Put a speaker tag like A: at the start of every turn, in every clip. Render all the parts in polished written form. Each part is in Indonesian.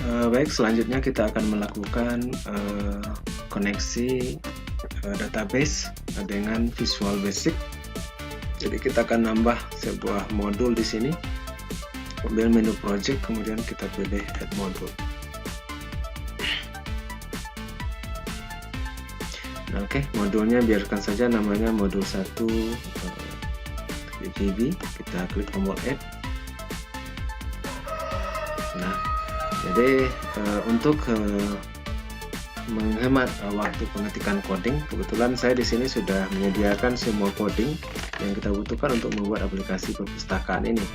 A: Baik, selanjutnya kita akan melakukan koneksi database dengan Visual Basic. Jadi kita akan nambah sebuah modul di sini. Ambil menu project, kemudian kita pilih add module. Nah, oke, modulnya biarkan saja namanya modul 1 VB. Kita klik tombol add. Nah, jadi untuk menghemat waktu pengetikan coding, kebetulan saya di sini sudah menyediakan semua coding yang kita butuhkan untuk membuat aplikasi perpustakaan ini.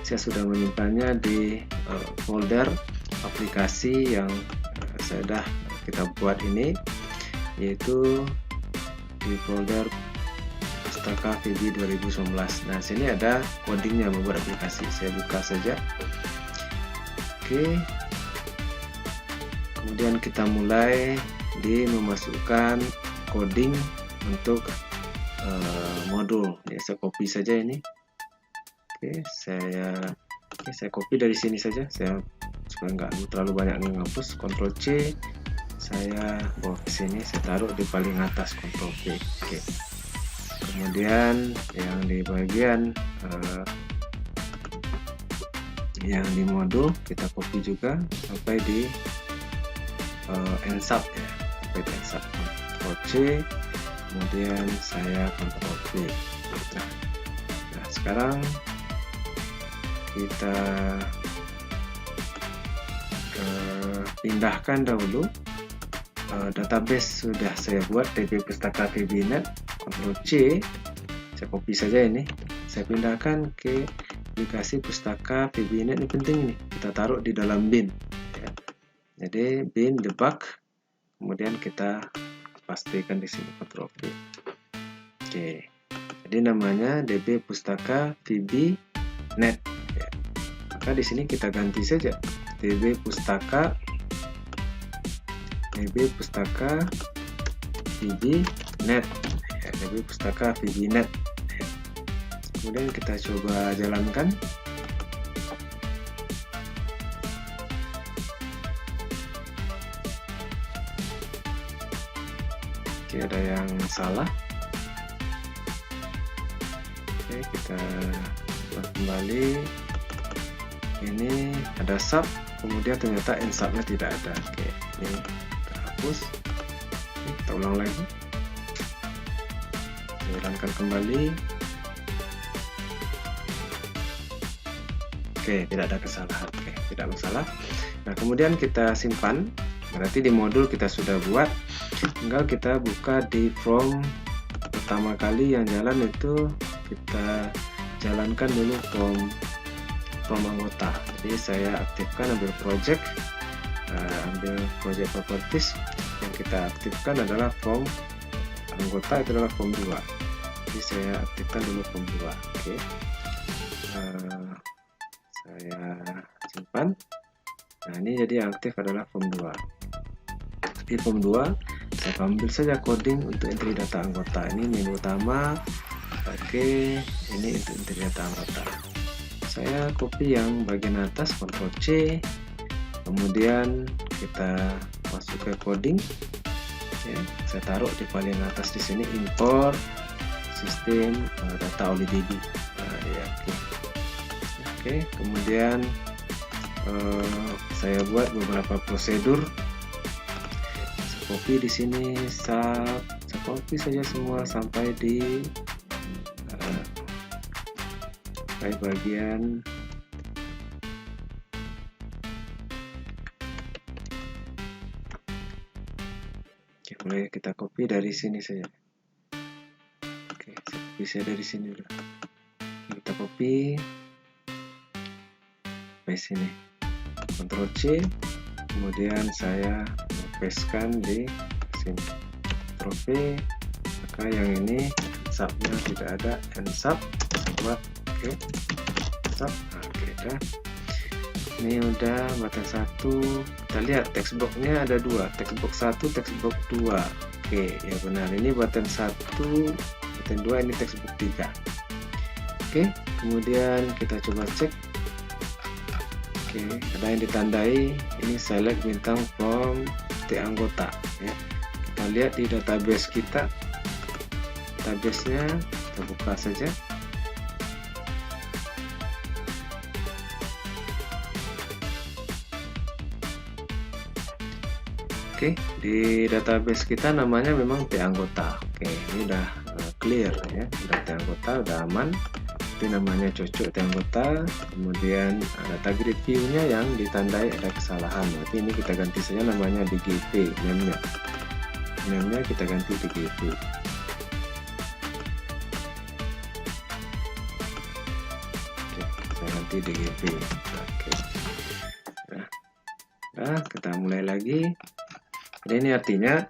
A: Saya sudah menyimpannya di folder aplikasi yang sudah kita buat ini, yaitu di folder Pustaka VB 2019. Nah, sini ada codingnya membuat aplikasi. Saya buka saja. Oke. Kemudian kita mulai di memasukkan coding untuk modul. Ya, saya copy saja ini. Oke, saya copy dari sini saja. Saya supaya nggak terlalu banyak menghapus. Ctrl C. Saya bawa ke sini. Saya taruh di paling atas. Ctrl V. Oke. Kemudian yang di bagian yang di modul kita copy juga sampai di ensub ya, sampai di ensub. Ctrl C, kemudian saya Ctrl V. Nah, sekarang kita pindahkan dahulu database sudah saya buat DB Pustaka VB.NET. Ctrl C, saya copy saja ini, saya pindahkan ke aplikasi Pustaka VB.NET. Ini penting nih, kita taruh di dalam bin ya. Jadi bin debug, kemudian kita pastikan di sini Ctrl V. Oke, jadi namanya DB Pustaka VB.NET ya. Maka di sini kita ganti saja DB Pustaka VB.NET ya, DB Pustaka VB.NET ya. Kemudian kita coba jalankan. Oke, ada yang salah. Oke, kita buat kembali. Ini ada sub, kemudian ternyata ensubnya tidak ada. Oke, ini kita hapus. Kita ulang lagi. Jalankan kembali. Oke, tidak ada kesalahan. Oke, tidak masalah. Nah, kemudian kita simpan. Berarti di modul kita sudah buat. Tinggal kita buka di form pertama kali yang jalan itu kita jalankan dulu form anggota. Jadi saya aktifkan, ambil project properties. Yang kita aktifkan adalah form anggota, itu adalah form 2. Jadi saya aktifkan dulu form 2. Oke. Saya simpan. Nah, ini jadi yang aktif adalah form 2. Di form 2 saya ambil saja coding untuk entry data anggota. Ini menu utama. Oke, ini untuk entry data anggota. Saya copy yang bagian atas, Ctrl C. Kemudian kita masuk ke coding. Ya, saya taruh di paling atas di sini, import sistem data OliDB. Nah, ya, oke. Kemudian saya buat beberapa prosedur. Copy di sini, saya copy saja semua sampai di bagian oke, mulai kita copy dari sini saja. Oke, copy saya dari sini dulu. Kita copy sampai sini, Ctrl C, kemudian saya pastekan di sini, Ctrl V. Maka yang ini subnya tidak ada, ensub saya buat. Oke, sub. Oke, dah. Ini udah button 1. Kita lihat textbox-nya ada 2, textbox 1, textbox 2. Oke, ya benar. Ini button 1, button 2, ini textbox 3. Oke, kemudian kita coba cek. Oke, ada yang ditandai ini select bintang from T anggota ya. Kita lihat di database kita, database-nya kita buka saja. Oke, di database kita namanya memang T anggota. Oke, ini udah clear ya, udah T anggota, udah aman. Itu namanya cocok T anggota. Kemudian data grid view-nya yang ditandai ada kesalahan. Berarti ini kita ganti saja namanya DGP, name-nya. Name-nya kita ganti DGP. Oke, saya ganti DGP. Oke. Nah, kita mulai lagi. Jadi ini artinya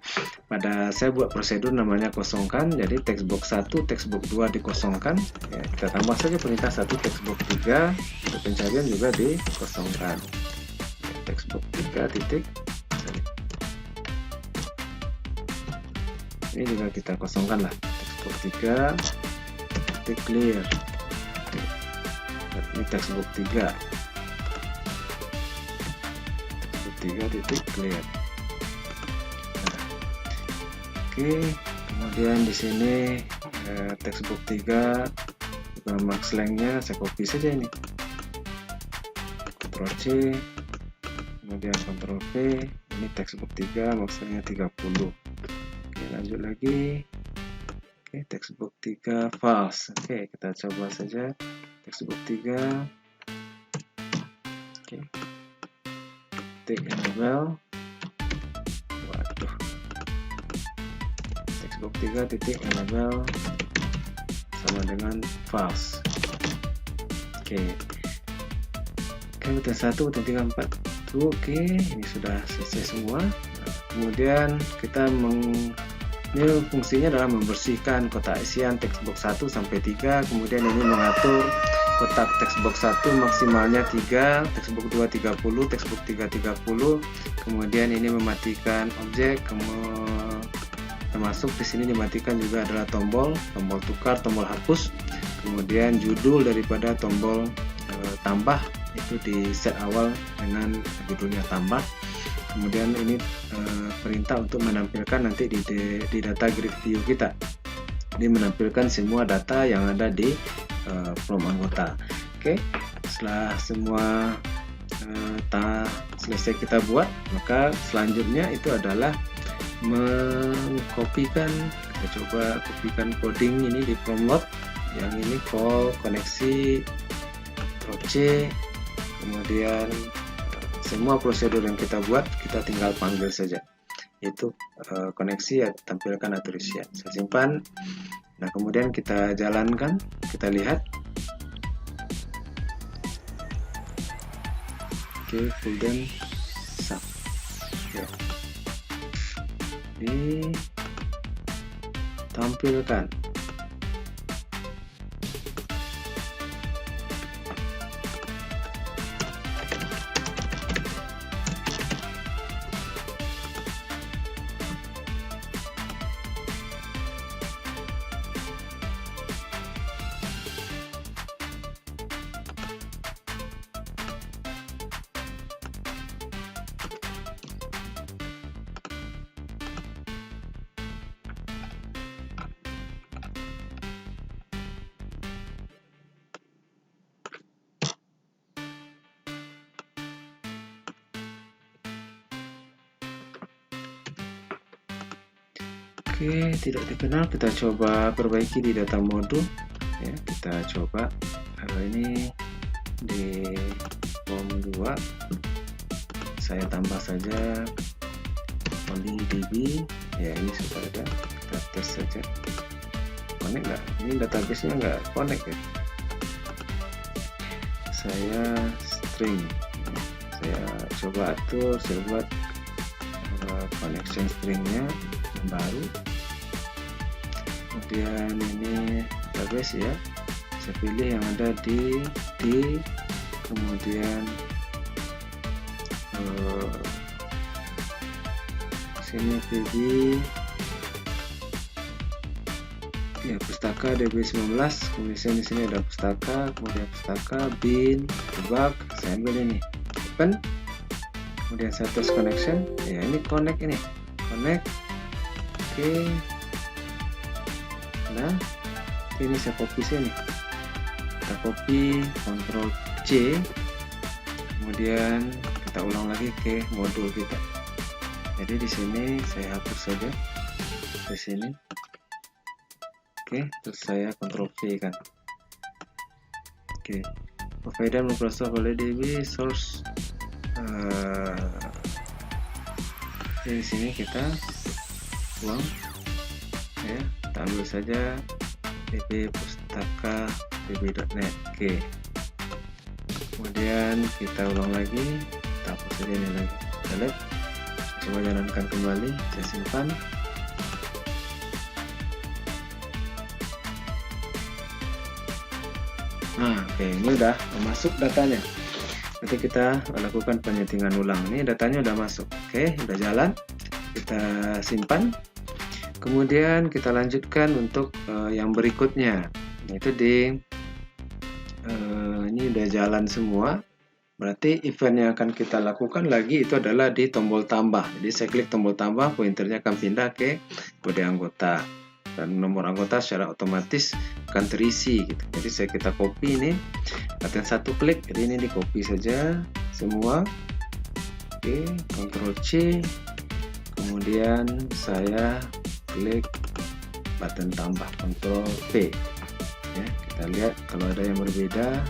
A: pada saya buat prosedur namanya kosongkan, jadi textbox 1, textbox 2 dikosongkan ya, kita tambah saja perintah 1 textbox 3 untuk pencarian juga dikosongkan ya, textbox 3 titik ini juga kita kosongkan lah, textbox 3 titik clear ini textbox 3 titik clear. Oke, kemudian di sini textbook 3 max length-nya saya copy saja ini. Ctrl C, kemudian Ctrl V, ini textbook 3 max length-nya 30. Oke, lanjut lagi. Oke, textbook 3 false. Oke, kita coba saja textbook 3. Oke. Tick enable. Waduh. Textbook 3 titik enable sama dengan false. Oke, button 1, button 3, 4 tuh, oke, ini sudah selesai semua. Nah, kemudian kita ini fungsinya adalah membersihkan kotak isian textbox 1 sampai 3, kemudian ini mengatur kotak textbox 1 maksimalnya 3, textbox 2 30, textbox 3 30, kemudian ini mematikan objek, termasuk di sini dimatikan juga adalah tombol tukar, tombol hapus, kemudian judul daripada tombol tambah itu di set awal dengan judulnya tambah. Kemudian ini perintah untuk menampilkan nanti di data grid view kita, ini menampilkan semua data yang ada di from anggota. Oke, setelah semua selesai kita buat, maka selanjutnya itu adalah mengkopikan. Kita coba kopikan coding ini di from load, yang ini call koneksi Ctrl C, kemudian semua prosedur yang kita buat kita tinggal panggil saja, itu koneksi ya, tampilkan atur isian. Saya simpan. Nah, kemudian kita jalankan, kita lihat. Oke, kemudian sub ya, ditampilkan. Oke, tidak dikenal, kita coba perbaiki di data modul ya, kita coba kalau ini di form 2 saya tambah saja only db ya, ini sudah ada, kita tes saja connect nggak, ini database nya nggak connect ya. Saya string ya. Saya coba atur, saya buat connection stringnya baru, kemudian ini database ya, saya pilih yang ada di kemudian sini pilih ya pustaka DB19, kemudian di sini ada pustaka, kemudian pustaka bin debug, saya ambil ini suspend, kemudian saya tes connection. Ya, ini connect, oke. Nah, ini saya copy sini, kita copy, Ctrl C, kemudian kita ulang lagi ke modul kita. Jadi di sini saya hapus saja di sini, oke. Terus saya Ctrl V kan, oke. Provider Microsoft DB source. Di sini kita buang, ya. Kita ambil saja db pustaka db.net, oke. Kemudian kita ulang lagi, kita hapus saja ini lagi, delete. Coba jalankan kembali, saya simpan. Nah, oke, ini udah masuk datanya. Nanti kita lakukan penyetingan ulang. Ini datanya udah masuk, oke, udah jalan. Kita simpan. Kemudian kita lanjutkan untuk yang berikutnya, yaitu ini udah jalan semua. Berarti event yang akan kita lakukan lagi itu adalah di tombol tambah. Jadi saya klik tombol tambah, pointernya akan pindah ke kode anggota dan nomor anggota secara otomatis akan terisi gitu. Jadi kita copy ini, latihan satu klik, jadi ini di copy saja semua. Oke, Ctrl C, kemudian saya klik button tambah, Ctrl V. Ya, kita lihat kalau ada yang berbeda.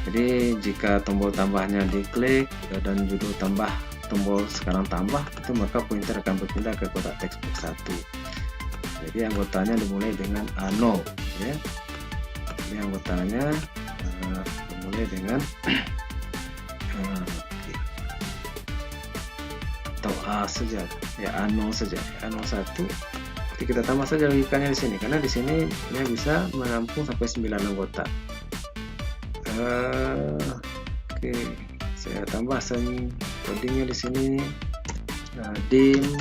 A: Jadi jika tombol tambahnya diklik dan judul tambah, tombol sekarang tambah, itu maka pointer akan berpindah ke kotak textbox 1. Jadi anggotanya dimulai dengan A0, ya. Ini anggotanya dimulai dengan atau A saja, ya A0 saja, A01. Jadi kita tambah saja logikanya di sini, karena di sini dia bisa menampung sampai 9 anggota. Oke, saya tambah codingnya di sini, dim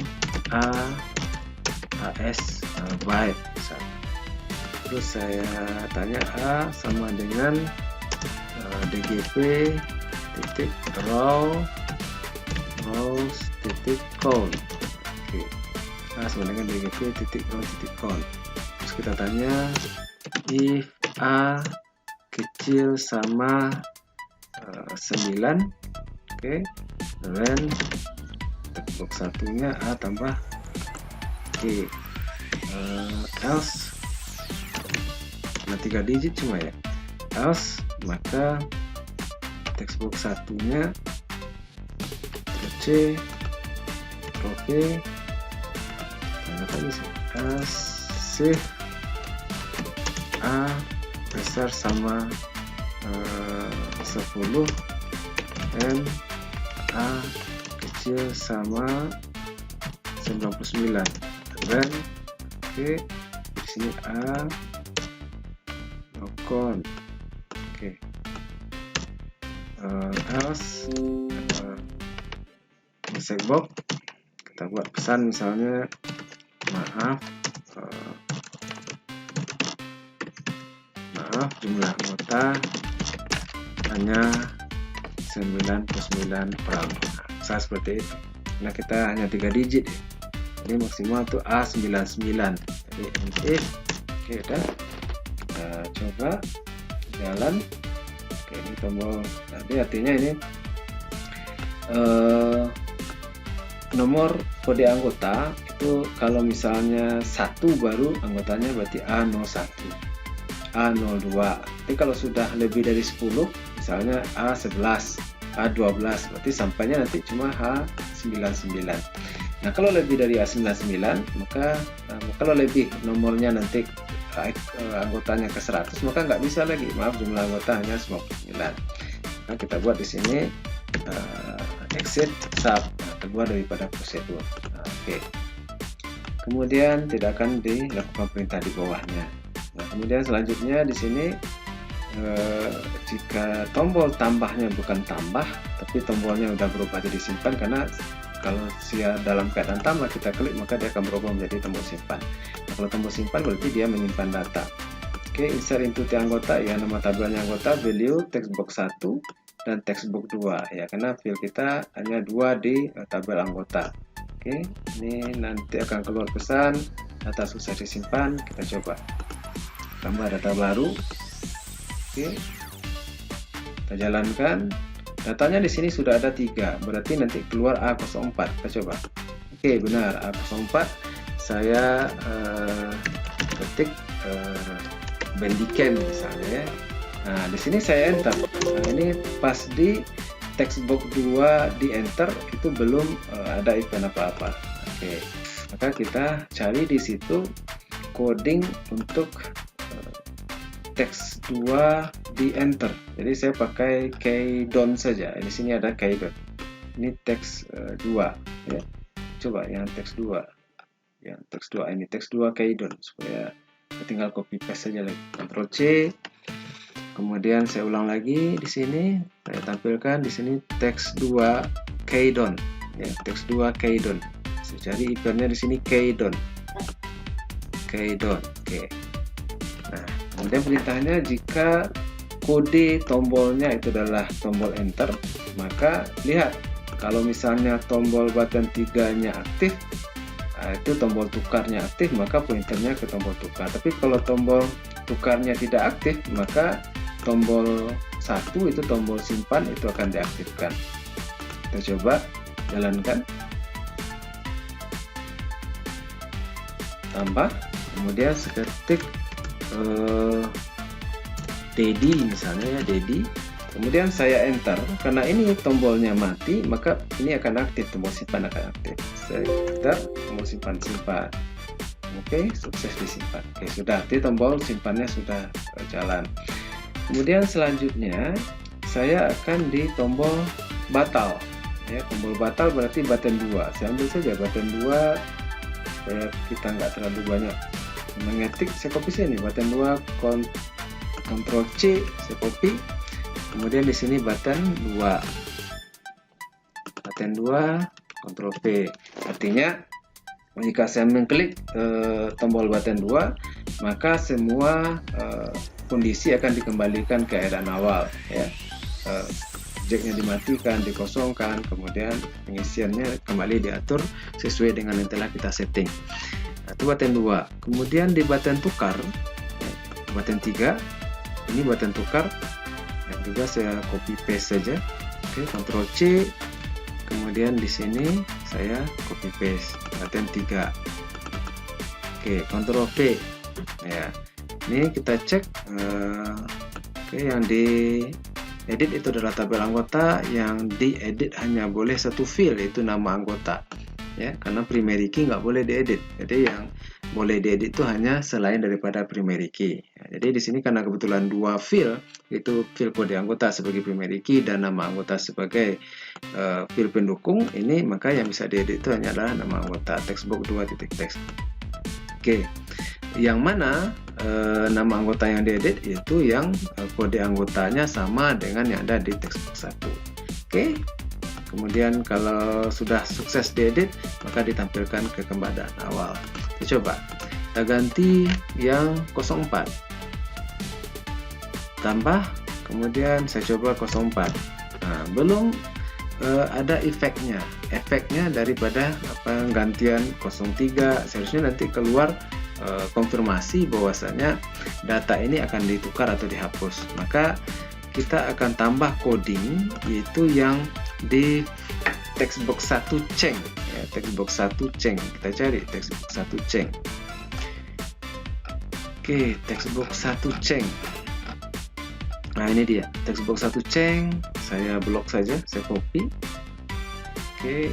A: as byte. Terus saya tanya A sama dengan dgp titik rows titik count. Oke, A sama dengan dgp titik rows titik count. Terus kita tanya if A kecil sama 9, oke, then textbox satunya A tambah oke, else, nah 3 digit cuma ya, else maka textbox satunya C, oke, apa ini sih, save A besar sama 10 dan A kecil sama 99, dan oke, di sini A locon, oke, else checkbox kita buat pesan misalnya maaf jumlah anggota hanya 99 orang. Nah, seperti itu. Nah, kita hanya 3 digit ya. Jadi maksimal itu A99. Jadi if, oke, udah. Kita coba jalan. Oke, ini tombol. Jadi artinya ini nomor kode anggota itu kalau misalnya 1 baru anggotanya berarti A01. A02. Tapi kalau sudah lebih dari 10, misalnya A11, A12, berarti sampainya nanti cuma H99. Nah, kalau lebih dari A99, maka kalau lebih nomornya nanti anggotanya ke 100, maka nggak bisa lagi. Maaf, jumlah anggota hanya 99. Nah, kita buat di sini exit sub, keluar daripada prosedur. Oke. Kemudian tidak akan dilakukan perintah di bawahnya. Nah, kemudian selanjutnya di sini jika tombol tambahnya bukan tambah, tapi tombolnya udah berubah jadi simpan, karena kalau dalam keadaan tambah kita klik maka dia akan berubah menjadi tombol simpan. Nah, kalau tombol simpan berarti dia menyimpan data. Oke, insert into anggota, ya, nama tabelnya anggota, value textbox 1, dan textbook 2 ya, karena fill kita hanya 2 di tabel anggota. Oke, ini nanti akan keluar pesan data sukses disimpan. Kita coba tambah data baru. Oke, kita jalankan. Datanya di sini sudah ada 3, berarti nanti keluar A04. Kita coba. Oke, benar, A04. Saya ketik Bandicam misalnya ya. Nah, di sini saya enter. Nah, ini pas di textbook 2 di enter itu belum ada event apa-apa. Oke, maka kita cari di situ coding untuk text 2 di enter. Jadi saya pakai keydon saja. Di sini ada keydon. Ini text 2 ya. Coba yang text 2. Yang text 2 ini text 2 keydon, supaya tinggal copy paste saja lagi. Ctrl C. Kemudian saya ulang lagi di sini, saya tampilkan di sini text 2 keydon ya, text 2 keydon. Saya cari eventnya di sini keydon. Oke. Nah, kemudian perintahnya jika kode tombolnya itu adalah tombol enter, maka lihat kalau misalnya tombol button 3-nya aktif, itu tombol tukarnya aktif, maka pointernya ke tombol tukar. Tapi kalau tombol tukarnya tidak aktif, maka tombol 1 itu tombol simpan itu akan diaktifkan. Kita coba jalankan. Tambah, kemudian seketik Dedi misalnya ya, Dedi. Kemudian saya enter. Karena ini tombolnya mati, maka ini akan aktif, tombol simpan akan aktif. Saya enter, tombol simpan. Oke, sukses disimpan. Oke, sudah. Jadi tombol simpannya sudah jalan. Kemudian selanjutnya saya akan di tombol batal ya, tombol batal berarti button 2. Saya ambil saja button 2 supaya kita nggak terlalu banyak mengetik. Saya copy sini button 2, Ctrl C, saya copy. Kemudian di sini button 2, Ctrl V. Artinya jika saya mengklik tombol button 2, maka semua kondisi akan dikembalikan ke keadaan awal ya. Jacknya dimatikan, dikosongkan, kemudian pengisiannya kembali diatur sesuai dengan yang telah kita setting. Nah, itu button 2. Kemudian di button tukar ya, button 3 ini button tukar yang juga saya copy paste saja. Oke, Ctrl C, kemudian di sini saya copy paste button 3. Oke, Ctrl V ya. Ini kita cek. Oke, yang di edit itu adalah tabel anggota, yang diedit hanya boleh satu field, yaitu nama anggota ya, karena primary key nggak boleh diedit. Jadi yang boleh diedit itu hanya selain daripada primary key ya. Jadi di sini karena kebetulan 2 field, itu field kode anggota sebagai primary key dan nama anggota sebagai field pendukung ini, maka yang bisa diedit itu hanya adalah nama anggota textbook 2.text. Oke, yang mana nama anggota yang diedit itu yang kode anggotanya sama dengan yang ada di textbook 1. Oke, kemudian kalau sudah sukses diedit, maka ditampilkan ke keadaan awal. Kita coba, kita ganti yang 04, tambah, kemudian saya coba 04. Nah, belum ada efeknya daripada penggantian 03. Seharusnya nanti keluar konfirmasi bahwasanya data ini akan ditukar atau dihapus. Maka kita akan tambah coding, yaitu yang di textbook 1 ceng ya, textbook 1 ceng. Kita cari textbook 1 ceng. Oke, textbook 1 ceng. Nah, ini dia textbook 1 ceng. Saya blok saja, saya copy. Oke.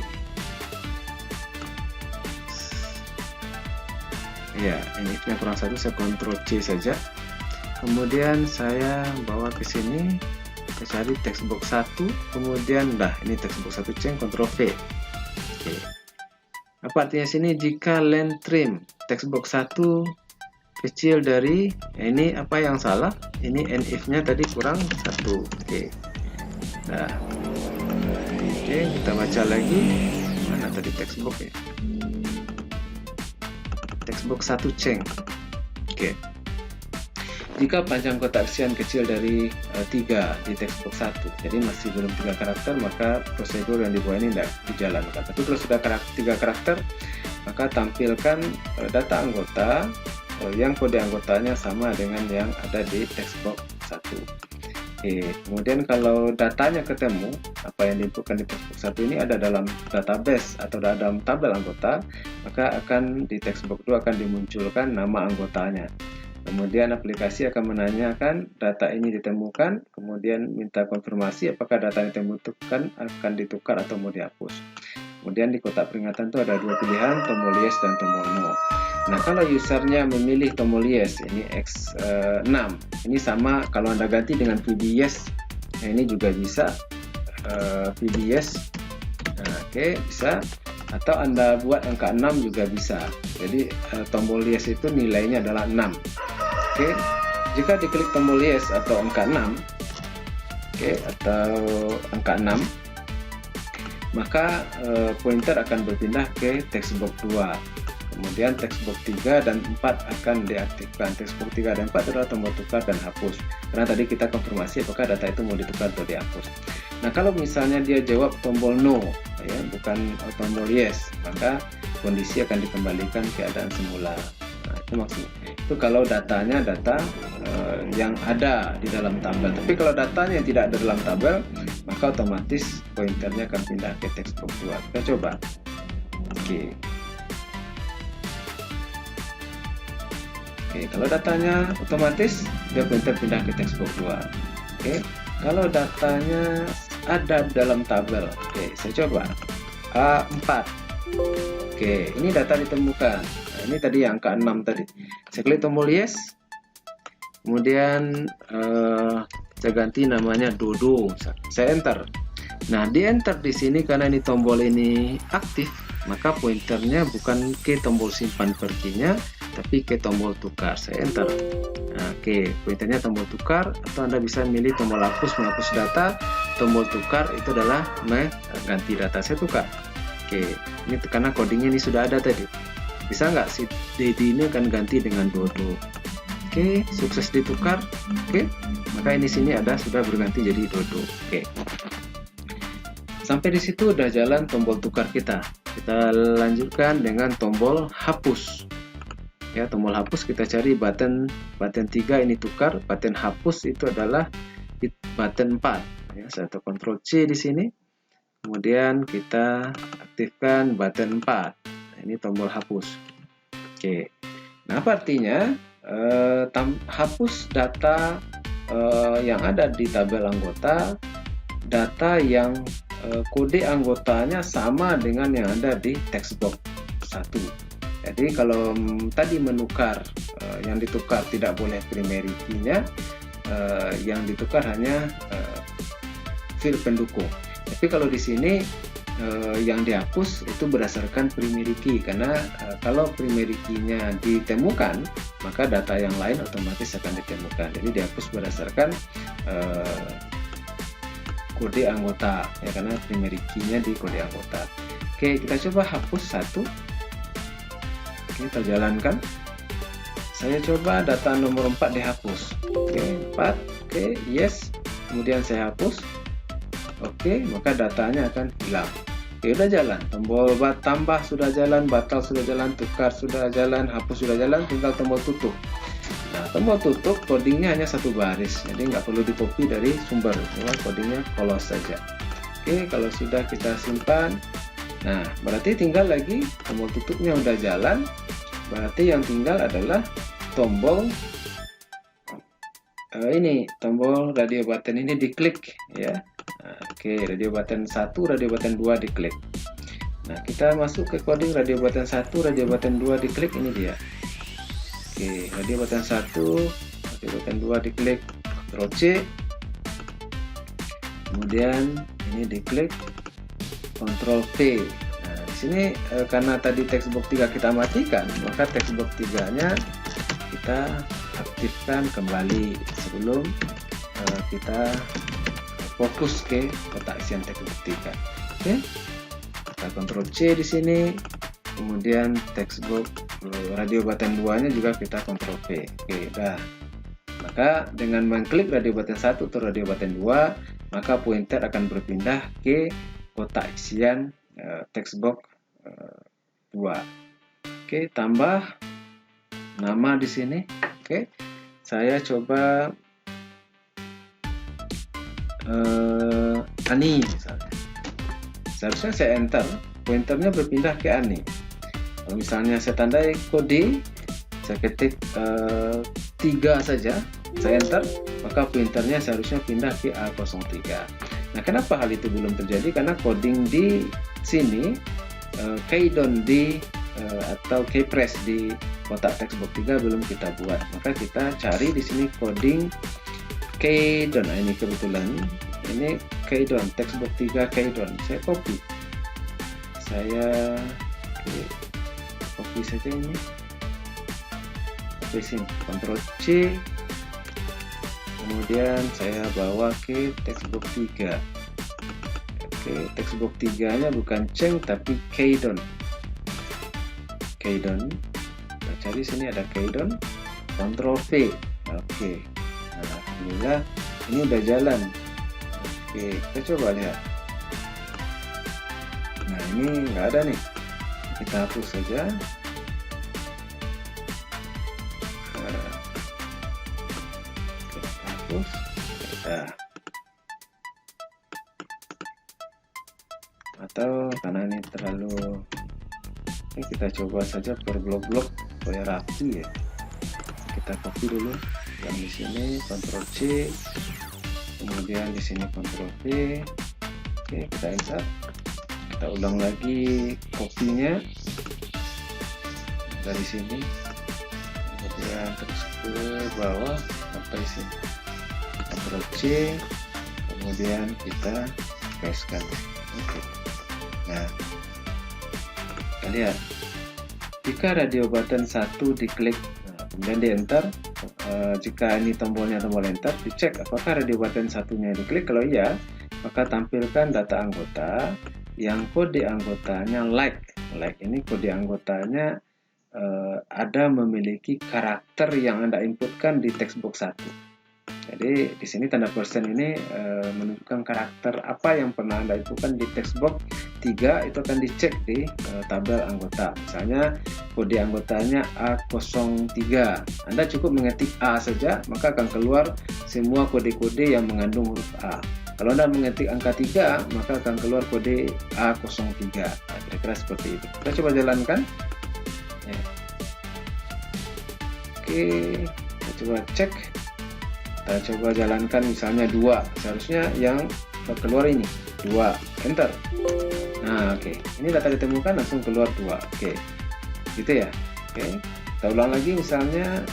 A: Ya, ini if-nya kurang 1, saya Ctrl C saja. Kemudian saya bawa ke sini, saya cari textbook 1, kemudian ini textbook 1 ceng, Ctrl V. Oke. Apa artinya sini? Jika len trim textbook 1 kecil dari ini, apa yang salah? Ini if-nya tadi kurang 1. Oke. Nah. Oke, kita baca lagi. Mana tadi textbook ya? Textbook 1 ceng. Oke. jika panjang kotak isian kecil dari 3 di textbox 1, jadi masih belum 3 karakter, maka prosedur yang di bawah ini tidak dijalankan. Tapi kalau sudah 3 karakter, maka tampilkan data anggota yang kode anggotanya sama dengan yang ada di textbox 1. Oke, kemudian kalau datanya ketemu, apa yang diinputkan di textbox 1 ini ada dalam database atau dalam tabel anggota, maka akan di textbox 2 akan dimunculkan nama anggotanya. Kemudian aplikasi akan menanyakan data ini ditemukan, kemudian minta konfirmasi apakah data yang ditemukan akan ditukar atau mau dihapus. Kemudian di kotak peringatan itu ada 2 pilihan, tombol yes dan tombol no. Nah, kalau usernya memilih tombol yes, ini X6, ini sama kalau Anda ganti dengan VB yes, nah ini juga bisa VB yes, nah, oke, bisa, atau Anda buat angka 6 juga bisa. Jadi tombol yes itu nilainya adalah 6. Oke, jika diklik tombol yes atau angka 6, oke, atau angka 6, maka pointer akan berpindah ke textbox 2. Kemudian textbox 3 dan 4 akan diaktifkan. Textbox 3 dan 4 adalah tombol tukar dan hapus. Karena tadi kita konfirmasi apakah data itu mau ditukar atau dihapus. Nah, kalau misalnya dia jawab tombol no, ya, bukan tombol yes, maka kondisi akan dikembalikan keadaan semula. Nah, itu maksudnya. Itu kalau datanya data yang ada di dalam tabel. Tapi kalau datanya tidak ada dalam tabel, maka otomatis pointernya akan pindah ke textbox 2. Kita coba. Oke. Oke, kalau datanya otomatis dia pointer pindah ke textbox 2. Oke, kalau datanya ada dalam tabel, oke, saya coba A4. Oke, ini data ditemukan. Nah, ini tadi yang angka 6 tadi. Saya klik tombol yes. Kemudian saya ganti namanya Dodo. Saya enter. Nah, di enter di sini karena ini tombol ini aktif, maka pointernya bukan ke tombol simpan perginya, tapi ke tombol tukar. Saya enter. Nah, oke, pointernya tombol tukar, atau Anda bisa milih tombol hapus menghapus data. Tombol tukar itu adalah mengganti data. Saya tukar. Oke, ini karena codingnya ini sudah ada tadi. Bisa nggak si Dedi ini akan ganti dengan Dodo? Oke, sukses ditukar. Oke, maka ini sini ada sudah berganti jadi Dodo. Oke. Sampai di situ udah jalan tombol tukar kita. Kita lanjutkan dengan tombol hapus. Ya, tombol hapus kita cari button 3 ini tukar, button hapus itu adalah button 4. Ya, saya tekan Ctrl C di sini. Kemudian kita aktifkan button 4. Nah, ini tombol hapus. Oke. Nah, apa artinya? Hapus data yang ada di tabel anggota, data yang kode anggotanya sama dengan yang ada di textbox 1. Jadi kalau tadi menukar, yang ditukar tidak boleh primary key-nya, yang ditukar hanya field pendukung. Tapi kalau di sini yang dihapus itu berdasarkan primary key, karena kalau primary key-nya ditemukan, maka data yang lain otomatis akan ditemukan. Jadi dihapus berdasarkan kode anggota, ya, karena primary key-nya di kode anggota. Oke, kita coba hapus 1. Kita jalankan. Saya coba data nomor 4 dihapus. Oke, 4. Oke, yes. Kemudian saya hapus. Oke, maka datanya akan hilang. Oke, udah jalan. Tombol tambah sudah jalan, batal sudah jalan, tukar sudah jalan, hapus sudah jalan, tinggal tombol tutup. Nah, tombol tutup codingnya hanya 1 baris, jadi nggak perlu di copy dari sumber, cuma codingnya close saja. Oke, kalau sudah kita simpan. Nah, berarti tinggal lagi tombol tutupnya udah jalan. Berarti yang tinggal adalah tombol ini, tombol radio button ini diklik, ya. Nah, oke, radio button 1, radio button 2 diklik. Nah, kita masuk ke coding radio button 1, radio button 2 diklik, ini dia. Oke, radio button 1, radio button 2 diklik, Ctrl C. Kemudian ini diklik, Ctrl V. Nah, di sini karena tadi textbox 3 kita matikan, maka textbox 3-nya kita aktifkan kembali sebelum kita fokus ke kotak isian textbox 3. Oke. Kita Ctrl C di sini. Kemudian textbox radio button 2-nya juga kita Ctrl V. Oke, dah. Maka dengan mengklik radio button 1 atau radio button 2, maka pointer akan berpindah ke kotak isian text box 2. Oke, tambah nama di sini. Oke, saya coba Ani misalnya. Seharusnya saya enter, pointernya berpindah ke Ani. Kalau misalnya saya tandai kode, saya ketik 3 saja, saya enter, maka pointernya seharusnya pindah ke A03. Nah, kenapa hal itu belum terjadi? Karena coding di sini keydon di atau keypress di kotak text box 3 belum kita buat. Maka kita cari di sini coding keydon. Nah, ini kebetulan ini keydon text box 3 keydon. Saya copy. Saya copy saja ini. Copy sini, Ctrl C. Kemudian saya bawa ke text box 3. Oke, text box 3-nya bukan Cheng tapi keydon. Keydon. Kita cari sini ada keydon. Ctrl V. Oke. Nah, alhamdulillah ini udah jalan. Oke, kita coba lihat. Nah, ini nggak ada nih. Kita hapus saja. Kita hapus. Nah. Atau karena ini terlalu, ini kita coba saja per blok-blok supaya rapi ya. Kita copy dulu yang di sini, Ctrl C, kemudian di sini Ctrl V. Oke, kita insert. Kita ulang lagi copy-nya dari sini, kemudian terus ke bawah sampai sini. Ctrl C, kemudian kita paste-kan. Oke. Nah, kita lihat jika radio button 1 diklik, kemudian di enter, jika ini tombolnya tombol enter, dicek apakah radio button satunya diklik. Kalau iya, maka tampilkan data anggota yang kode anggotanya like ini kode anggotanya ada memiliki karakter yang Anda inputkan di text box 1. Jadi di sini tanda persen ini menunjukkan karakter apa yang pernah Anda inputkan di text box 3, itu akan dicek di tabel anggota. Misalnya kode anggotanya A03. Anda cukup mengetik A saja, maka akan keluar semua kode-kode yang mengandung huruf A. Kalau Anda mengetik angka 3, maka akan keluar kode A03. Nah, kira-kira seperti itu. Kita coba jalankan. Ya. Oke, kita coba cek. Kita coba jalankan misalnya 2. Seharusnya yang keluar ini 2. Enter. Nah, oke. Ini data ditemukan langsung keluar 2. Oke. Gitu ya. Oke. Kita ulang lagi misalnya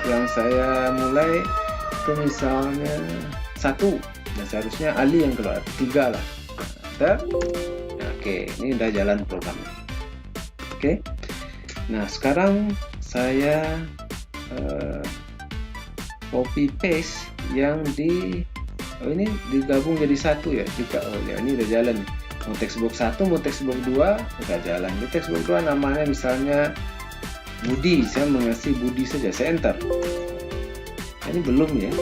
A: yang saya mulai itu misalnya 1. Nah, seharusnya Ali yang keluar 3 lah. Nah, oke, ini udah jalan programnya. Oke. Nah, sekarang saya copy paste yang di ini digabung jadi 1 ya. Jika ini udah jalan. Mau text box 1, mau text box 2 udah jalan. Di text box 2 namanya misalnya Budi, saya mengasih Budi saja, saya enter. Ini belum ya.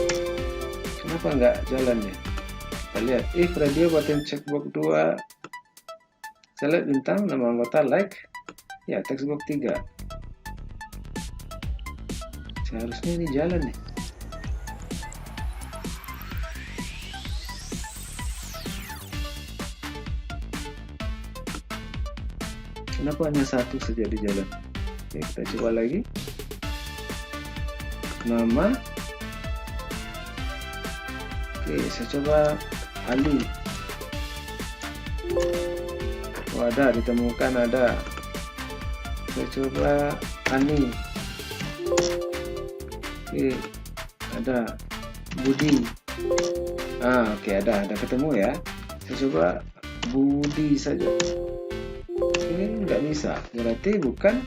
A: Kenapa nggak jalan ya? Kita lihat if radio button checkbox 2 select bintang nama anggota like ya text box 3. Seharusnya ini jalan nih. Kenapa hanya 1 saja di jalan? Oke, kita coba lagi. Nama. Oke, saya coba Ali. Oh, ada, ditemukan ada. Saya coba Ani. Oke, ada. Budi. Oke, ada ketemu ya. Saya coba Budi saja. Ini nggak bisa, berarti bukan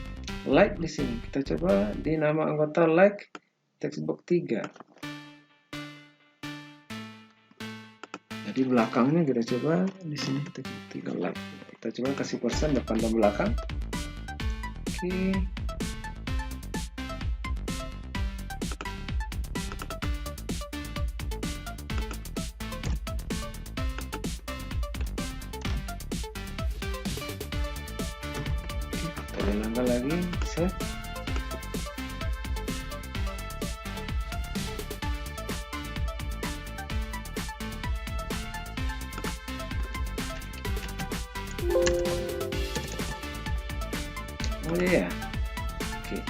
A: like di sini. Kita coba di nama anggota like text box 3. Jadi belakangnya kita coba di sini text box 3 like. Kita coba kasih persen depan dan belakang. Oke. jalankan lagi, save. Oh iya, oke.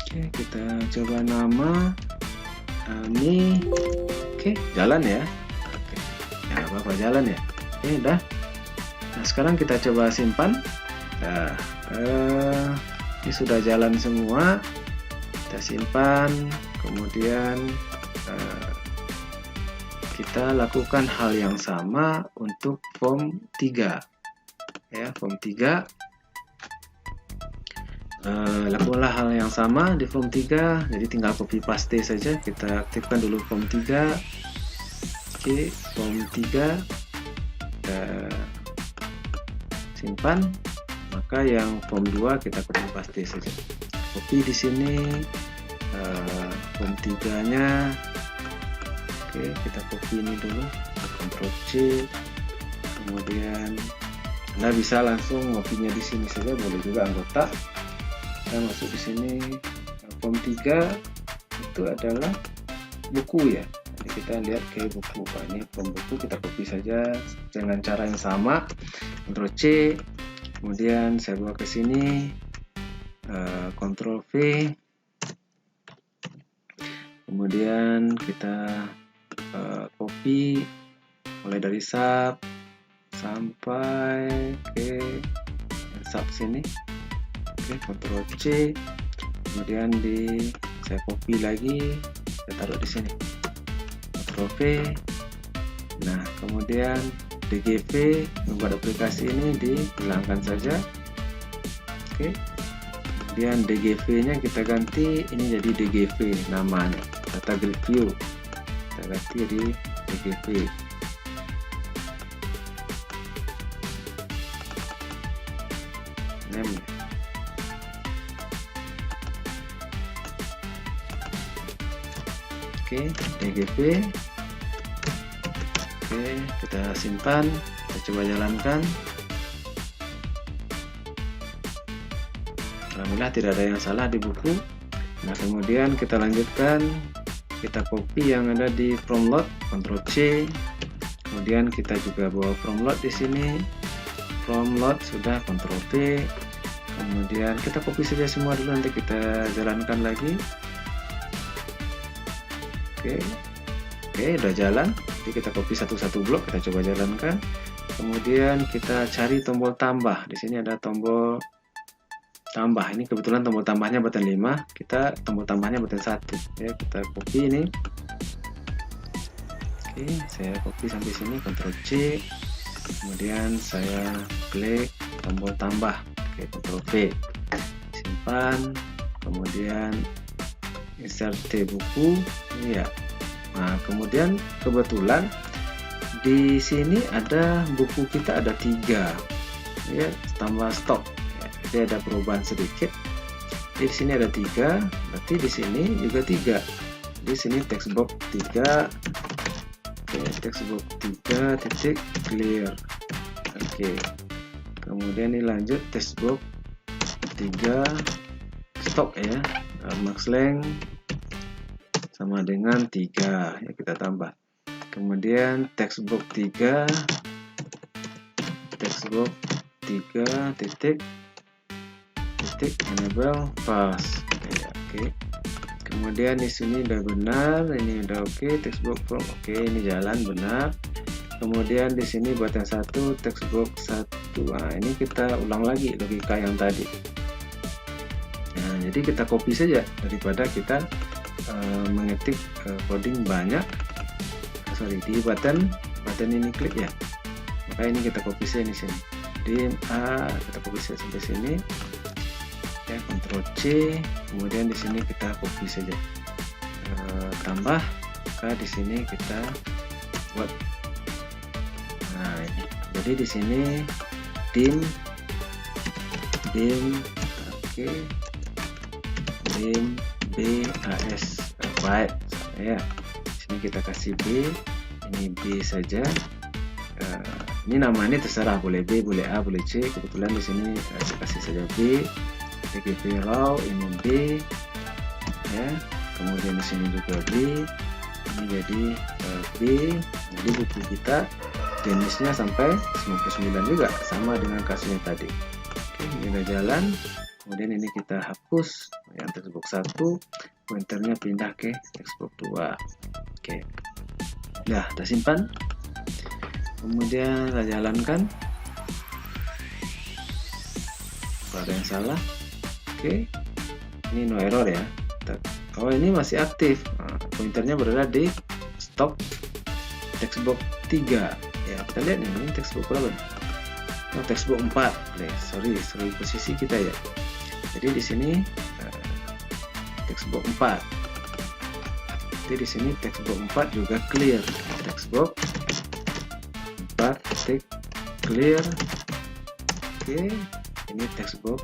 A: Oke, kita coba nama ini. Oke, jalan ya. Oke, ya apa-apa, jalan ya. Oke, udah. Nah, sekarang kita coba simpan. Nah, ini sudah jalan semua. Kita simpan. Kemudian kita lakukan hal yang sama untuk form 3. Ya, form 3. Lakukanlah hal yang sama di form 3. Jadi tinggal copy paste saja. Kita aktifkan dulu form 3. Oke, form 3. Simpan, maka yang form 2 kita copy paste saja. Copy di sini form 3-nya. Oke, kita copy ini dulu, Ctrl C. Kemudian Anda bisa langsung ngopinya di sini saja, boleh juga anggota. Kita masuk di sini. Form 3 itu adalah buku ya. Jadi kita lihat ke buku. Ini form buku, kita copy saja dengan cara yang sama. Ctrl C, kemudian saya bawa ke sini, Ctrl V, kemudian kita copy mulai dari sub sampai ke sub sini. Oke, Ctrl C, kemudian saya copy lagi, saya taruh di sini, Ctrl V. Nah, kemudian DGV membuat aplikasi ini dihilangkan saja. Oke, kemudian DGV nya kita ganti, ini jadi DGV namanya, data grid view, kita ganti jadi DGV. Name. Oke, DGV. Oke, kita simpan, kita coba jalankan. Alhamdulillah tidak ada yang salah di buku. Nah, kemudian kita lanjutkan, kita copy yang ada di from load, Ctrl C. Kemudian kita juga bawa from load di sini. From load sudah, Ctrl V. Kemudian kita copy saja semua dulu, nanti kita jalankan lagi. Oke, udah jalan. Jadi kita copy satu-satu blok, kita coba jalankan. Kemudian kita cari tombol tambah. Di sini ada tombol tambah. Ini kebetulan tombol tambahnya button 5. Kita tombol tambahnya button 1. Ya, kita copy ini. Oke, saya copy sampai sini, Ctrl C. Kemudian saya klik tombol tambah. Oke, Ctrl V. Simpan. Kemudian insert T buku. Ini ya. Nah, kemudian kebetulan di sini ada buku kita ada 3, ya, tambah stok. Ya, jadi ada perubahan sedikit. Di sini ada 3, berarti di sini juga 3. Di sini text box 3. Oke, text box 3 titik clear. Oke. Kemudian ini lanjut text box 3 stok ya. Max length sama dengan 3 ya, kita tambah. Kemudian text box 3 titik enable pass ya, oke. Kemudian di sini udah benar, ini udah oke. Text box from oke, ini jalan benar. Kemudian di sini button 1 text box 1. Nah, ini kita ulang lagi logika yang tadi. Nah, jadi kita copy saja daripada kita mengetik coding banyak. Di button ini klik ya, maka ini kita copy saja di sini. Di kita copy saja sampai sini ya, Ctrl C. Kemudian di sini kita copy saja, tambah, maka di sini kita buat. Nah, ini Jadi di sini dim, oke, dim BAS, baik ya. Sini kita kasih B, ini B saja. Ini namanya terserah, boleh B, boleh A, boleh C. Kebetulan di sini saya kasih saja B. PGP raw, ini B, ya. Kemudian di sini juga B. Ini jadi B. Jadi buku kita jenisnya sampai 99 juga, sama dengan kasusnya tadi. Oke, ini udah jalan. Kemudian ini kita hapus yang textbook 1, pointernya pindah ke textbook 2. Oke, nah kita simpan. Kemudian kita jalankan. Ada yang salah. Oke, ini no error ya. Oh, ini masih aktif. Nah, pointernya berada di stop textbook 3 ya. Kita lihat nih, ini textbook berapa? Oh, textbook 4. Sorry posisi kita ya. Jadi di sini textbook 4. Jadi di sini textbook 4 juga clear. Textbook 4 titik clear. Oke, ini textbook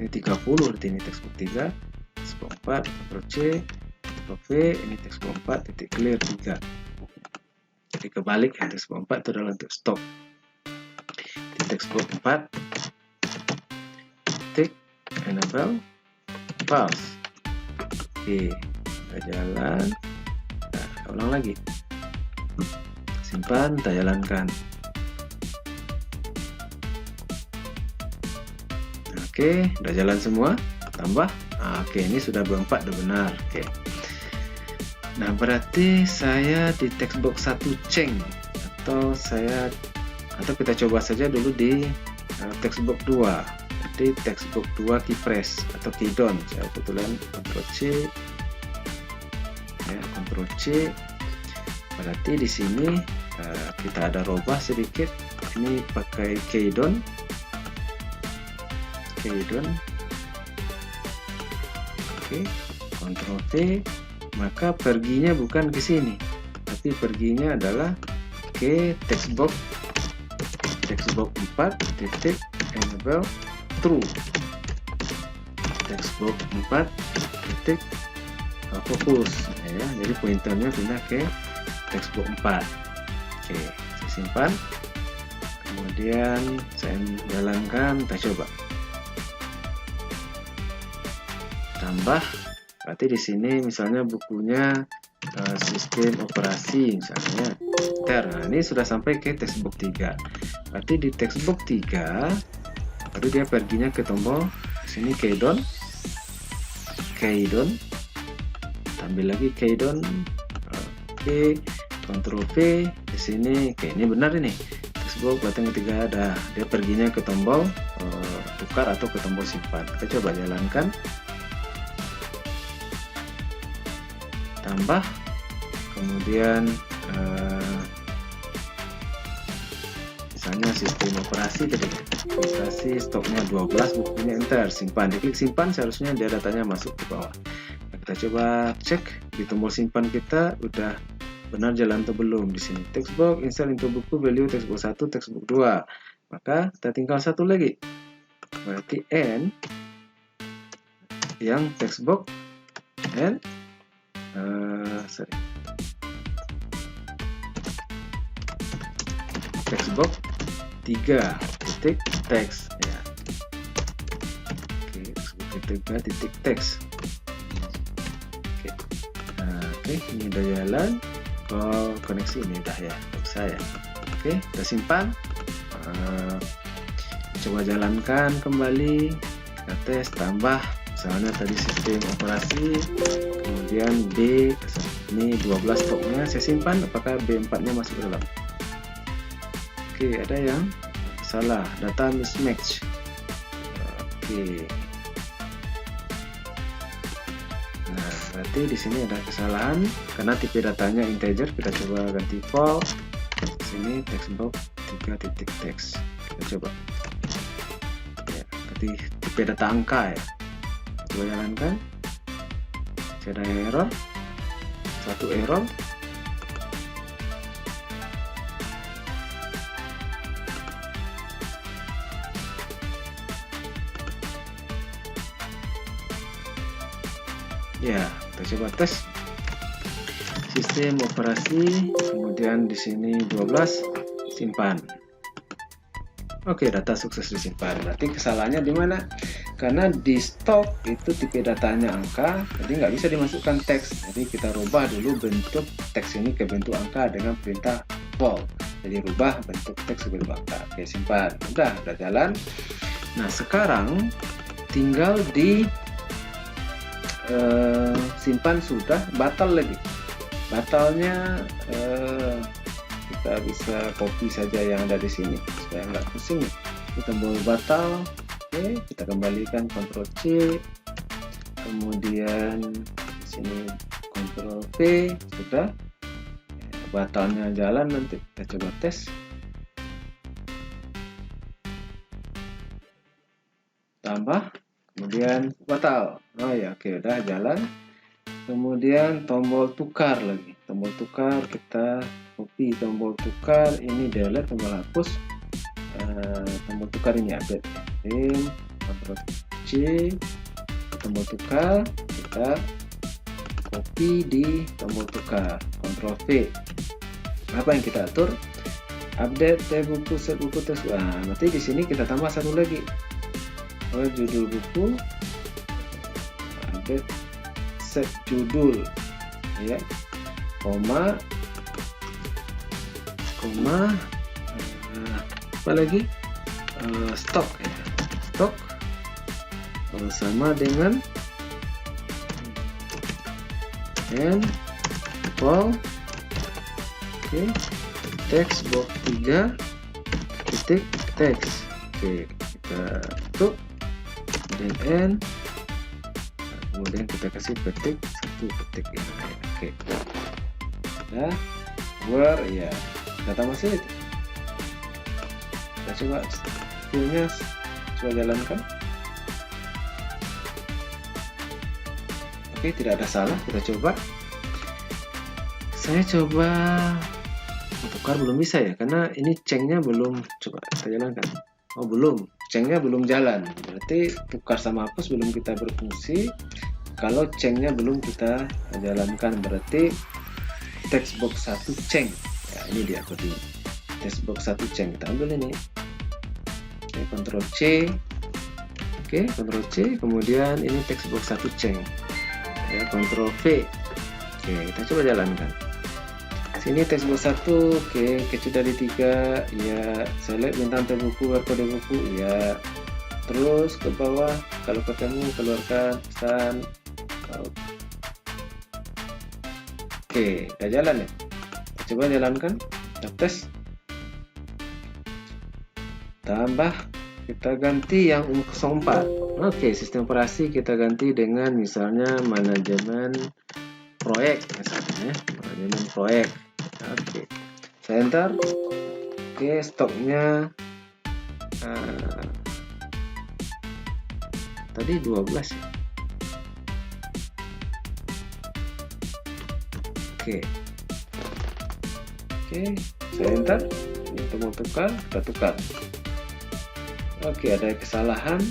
A: ini 30, berarti ini textbook 3, textbook 4, Ctrl C, Ctrl V, ini textbook 4 titik clear 3. Jadi kebalik ya, textbook 4 itu adalah untuk stop. Di textbook 4 titik enable pause. Oke, kita jalan. Nah, ulang lagi. Simpan, kita jalankan. Oke, udah jalan semua. Tambah. Oke, ini sudah 24, udah benar. Oke. Nah, berarti saya di textbook 1 change, atau kita coba saja dulu di textbook 2. Jadi textbook 2 key press atau key down. Saya kebetulan Ctrl C. Ya, Ctrl C. Berarti di sini kita ada robah sedikit. Ini pakai key down. Oke, Ctrl V. Maka perginya bukan ke sini, tapi perginya adalah ke textbook 4 titik enable true. Textbook 4 titik fokus ya. Jadi pointernya pindah ke textbook 4. Oke, saya simpan. Kemudian saya jalankan, kita coba. Tambah, berarti di sini misalnya bukunya sistem operasi misalnya enter. Nah, ini sudah sampai ke textbook 3. Berarti di textbook 3 baru dia perginya ke tombol di sini key down. Ambil lagi key down. Oke, Ctrl V di sini. Oke, ini benar ini. Textbook button ketiga ada. Dia perginya ke tombol tukar atau ke tombol simpan. Kita coba jalankan. Tambah, kemudian misalnya sistem operasi tadi, operasi stoknya 12, bukunya enter, simpan, diklik simpan, seharusnya dia datanya masuk ke bawah. Nah, kita coba cek di tombol simpan kita udah benar jalan atau belum. Di sini textbook install into buku value textbook 1 textbook 2, maka kita tinggal satu lagi, berarti n yang textbook n textbook 3 titik text ya. Oke, textbook 3 titik text. Oke, ini udah jalan. Koneksi ini udah ya, bisa ya. Oke, kita simpan. Coba jalankan kembali. Kita tes, tambah misalnya tadi sistem operasi, kemudian B ini 12 stoknya saya simpan. Apakah B4 nya masuk ke dalam? Oke, ada yang salah, data mismatch. Oke, nah berarti di sini ada kesalahan karena tipe datanya integer. Kita coba ganti float. Sini textbook 3 titik text. Kita coba ya, ganti tipe data angka ya. Coba jalankan. Ada error, satu error. Ya, kita coba tes sistem operasi, kemudian di sini 12, simpan. Oke, data sukses disimpan. Berarti kesalahannya di mana? Karena di stok itu tipe datanya angka, jadi nggak bisa dimasukkan teks. Jadi kita rubah dulu bentuk teks ini ke bentuk angka dengan perintah vol. Jadi rubah bentuk teks ke bentuk angka. Oke, simpan. Udah jalan. Nah, sekarang tinggal di simpan sudah, batal lagi. Batalnya kita bisa copy saja yang ada di sini supaya nggak pusing. Kita tombol batal. Oke, kita kembalikan Ctrl C, kemudian di sini Ctrl V, sudah. Batalnya jalan, nanti kita coba tes. Tambah, kemudian batal. Oh ya, oke, udah jalan. Kemudian tombol tukar lagi. Tombol tukar kita copy tombol tukar, ini delete, tombol hapus. Tombol tukar ini update. Ctrl C, tombol tukar kita copy di tombol tukar. Ctrl V. Apa yang kita atur? Update tab buku, set buku, tes. Nah, nanti di sini kita tambah satu lagi. Judul buku, update set judul, ya, koma, apa lagi, stok, ya, stok sama dengan and vol, oke, text box 3 titik teks, oke, kita tutup. Kemudian kemudian kita kasih petik satu petik ini. Oke, nah, where ya, data masih itu. Kita coba skillnya, coba jalankan. Oke, tidak ada salah. Kita coba. Saya coba tukar, belum bisa ya, karena ini cengnya belum. Coba kita jalankan. Oh, belum, cengnya belum jalan, berarti tukar sama hapus belum kita berfungsi. Kalau cengnya belum kita jalankan, berarti text box 1 ceng. Ya, ini dia coding text box 1 ceng. Kita ambil ini. Oke, Ctrl C. Oke, Ctrl C. Kemudian ini text box 1 ceng. Ya, Ctrl V. Oke, kita coba jalankan. Sini text box 1, oke, kecil dari 3, ya, select bintang terbuku, kode buku, ya, terus ke bawah, kalau ketemu keluarkan pesan. Oke, udah jalan ya. Coba jalankan, kita tes. Tambah, kita ganti yang 04. Oke, sistem operasi kita ganti dengan misalnya manajemen proyek, misalnya manajemen proyek. Oke, saya enter. Oke, stoknya tadi 12 ya. Oke, saya enter. Ini tombol tukar, kita tukar. Oke, ada kesalahan.